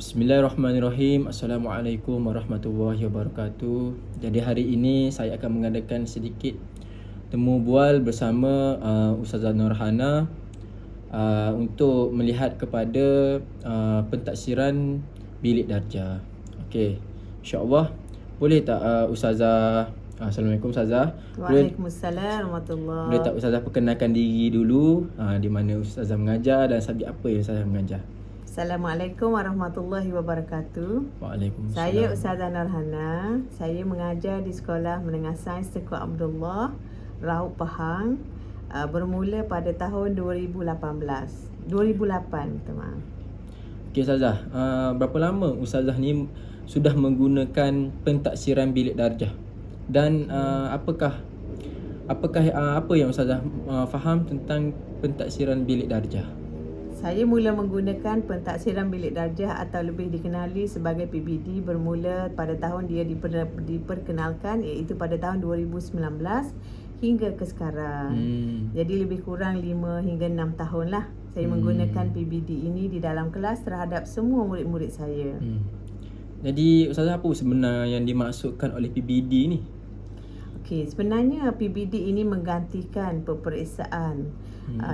Bismillahirrahmanirrahim. Assalamualaikum warahmatullahi wabarakatuh. Jadi hari ini saya akan mengadakan sedikit temu bual bersama Ustazah Nurhana untuk melihat kepada pentadsiran bilik darjah. Okey. InsyaAllah boleh tak Ustazah? Assalamualaikum Ustazah. Waalaikumsalam warahmatullahi. Boleh tak Ustazah perkenalkan diri dulu, di mana Ustazah mengajar dan subjek apa yang Ustazah mengajar? Assalamualaikum warahmatullahi wabarakatuh. Waalaikumsalam. Saya Ustazah Nurhana. Saya mengajar di Sekolah Menengah Sains Tengku Abdullah, Raub Pahang, bermula pada tahun 2008, minta maaf. Okey Ustazah, berapa lama Ustazah ni sudah menggunakan pentadsiran bilik darjah? Dan apa yang Ustazah faham tentang pentadsiran bilik darjah? Saya mula menggunakan pentadsiran bilik darjah atau lebih dikenali sebagai PBD bermula pada tahun dia diperkenalkan, iaitu pada tahun 2019 hingga ke sekarang. Jadi lebih kurang 5 hingga 6 tahun lah saya menggunakan PBD ini di dalam kelas terhadap semua murid-murid saya. Jadi Ustazah, apa sebenarnya yang dimaksudkan oleh PBD ni? Okey, sebenarnya PBD ini menggantikan peperiksaan.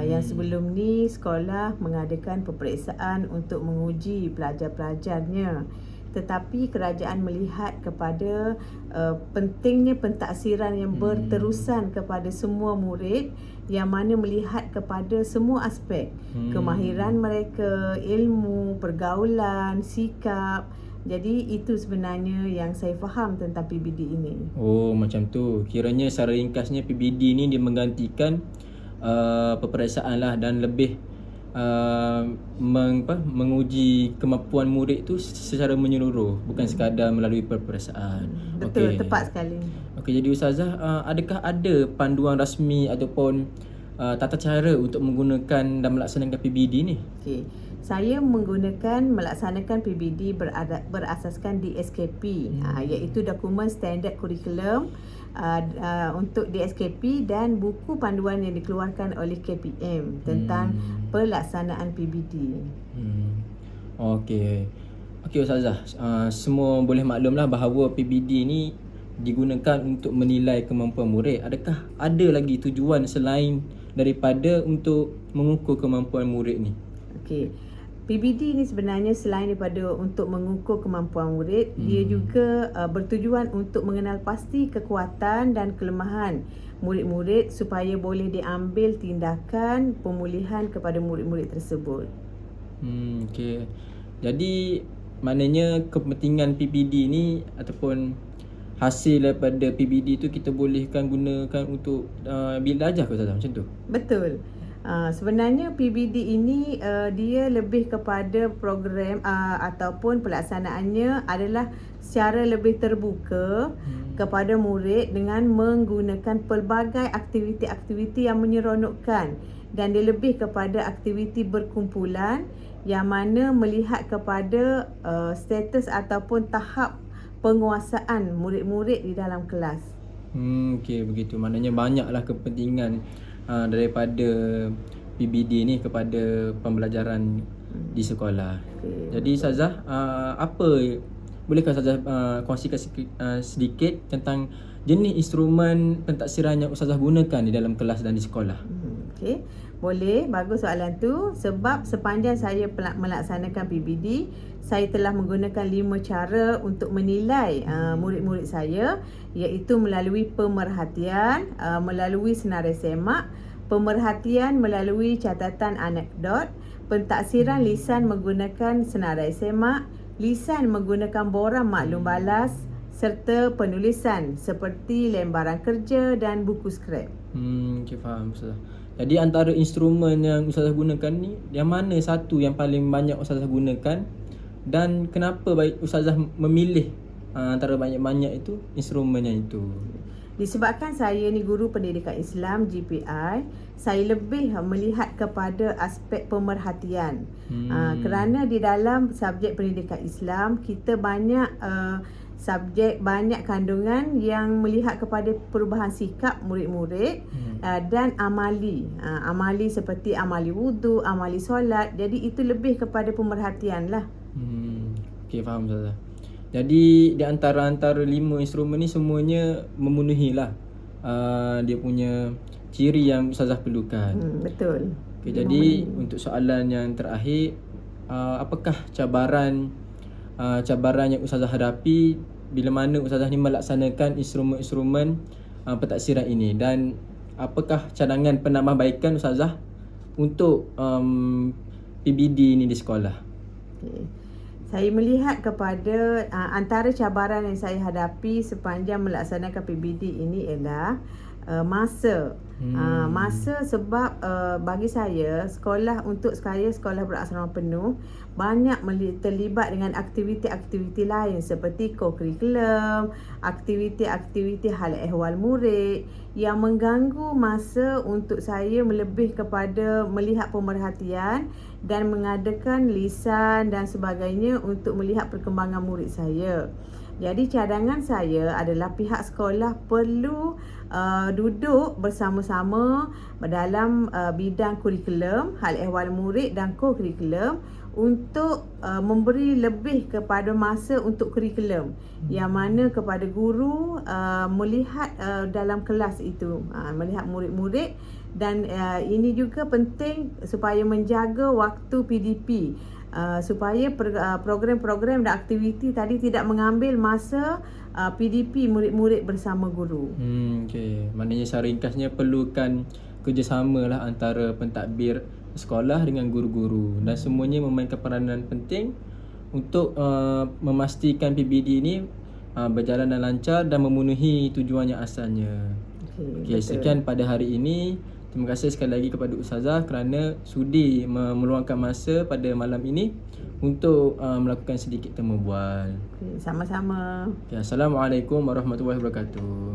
Yang sebelum ni sekolah mengadakan peperiksaan untuk menguji pelajar-pelajarnya. Tetapi kerajaan melihat kepada pentingnya pentadsiran yang berterusan kepada semua murid, yang mana melihat kepada semua aspek kemahiran mereka, ilmu, pergaulan, sikap. Jadi itu sebenarnya yang saya faham tentang PBD ini. Oh, macam tu. Kiranya secara ringkasnya PBD ni dia menggantikan peperiksaan lah, dan lebih menguji kemampuan murid tu secara menyeluruh, bukan sekadar melalui peperiksaan. Betul, tepat sekali. Okey, jadi Ustazah, adakah ada panduan rasmi ataupun tata cara untuk menggunakan dan melaksanakan PBD ni? Okey. Saya melaksanakan PBD berasaskan DSKP, iaitu dokumen standard kurikulum untuk DSKP dan buku panduan yang dikeluarkan oleh KPM tentang pelaksanaan PBD. Okey Ustazah, semua boleh maklumlah bahawa PBD ni digunakan untuk menilai kemampuan murid. Adakah ada lagi tujuan selain daripada untuk mengukur kemampuan murid ni? Okey. PBD ini sebenarnya selain daripada untuk mengukur kemampuan murid, dia juga bertujuan untuk mengenal pasti kekuatan dan kelemahan murid-murid supaya boleh diambil tindakan pemulihan kepada murid-murid tersebut. Okey. Jadi maknanya kepentingan PBD ni ataupun hasil daripada PBD tu kita bolehkan gunakan untuk bilik darjah ke Ustazah, macam tu? Betul. Sebenarnya PBD ini dia lebih kepada program ataupun pelaksanaannya adalah secara lebih terbuka kepada murid dengan menggunakan pelbagai aktiviti-aktiviti yang menyeronokkan, dan dia lebih kepada aktiviti berkumpulan yang mana melihat kepada status ataupun tahap penguasaan murid-murid di dalam kelas. Okey, begitu. Maknanya banyaklah kepentingan daripada PBD ni kepada pembelajaran di sekolah. Jadi Ustazah, bolehkah Ustazah kongsikan sedikit tentang jenis instrumen pentadsiran yang Ustazah gunakan di dalam kelas dan di sekolah? Okey, boleh. Bagus soalan tu. Sebab sepanjang saya melaksanakan PBD, saya telah menggunakan 5 cara untuk menilai murid-murid saya, iaitu melalui pemerhatian, melalui senarai semak, pemerhatian melalui catatan anekdot, pentadsiran lisan menggunakan senarai semak, lisan menggunakan borang maklum balas, serta penulisan seperti lembaran kerja dan buku skrap. Okey, faham Ustazah. Jadi antara instrumen yang Ustazah gunakan ni, yang mana satu yang paling banyak Ustazah gunakan, dan kenapa baik Ustazah memilih antara banyak-banyak itu instrumen yang itu? Disebabkan saya ni guru pendidikan Islam GPI, saya lebih melihat kepada aspek pemerhatian. Kerana di dalam subjek pendidikan Islam kita banyak banyak kandungan yang melihat kepada perubahan sikap murid-murid dan amali seperti amali wudu, amali solat. Jadi itu lebih kepada pemerhatian lah. Okey, faham Ustazah. Jadi di antara 5 instrumen ni semuanya memenuhi lah dia punya ciri yang Ustazah perlukan. Betul. Okey, jadi untuk soalan yang terakhir, apakah cabaran yang Ustazah hadapi bila mana Ustazah ni melaksanakan instrumen-instrumen pentaksiran ini, dan apakah cadangan penambahbaikan Ustazah untuk PBD ni di sekolah? Okay. Saya melihat kepada antara cabaran yang saya hadapi sepanjang melaksanakan PBD ini ialah masa. Masa sebab bagi saya sekolah berasrama penuh banyak terlibat dengan aktiviti-aktiviti lain seperti co-curriculum, aktiviti-aktiviti hal ehwal murid yang mengganggu masa untuk saya melebih kepada melihat pemerhatian dan mengadakan lisan dan sebagainya untuk melihat perkembangan murid saya. Jadi cadangan saya adalah pihak sekolah perlu duduk bersama-sama dalam bidang kurikulum, hal ehwal murid dan co-curriculum untuk memberi lebih kepada masa untuk kurikulum, yang mana kepada guru melihat dalam kelas itu, melihat murid-murid, dan ini juga penting supaya menjaga waktu PDP, supaya program-program dan aktiviti tadi tidak mengambil masa PDP murid-murid bersama guru. Okey, maknanya secara ringkasnya perlukan kerjasama lah antara pentadbir sekolah dengan guru-guru, dan semuanya memainkan peranan penting untuk memastikan PBD ini berjalan dan lancar dan memenuhi tujuan yang asalnya. Okey, sekian pada hari ini. Terima kasih sekali lagi kepada Ustazah kerana sudi meluangkan masa pada malam ini untuk melakukan sedikit temu bual. Sama-sama. Okay, Assalamualaikum warahmatullahi wabarakatuh.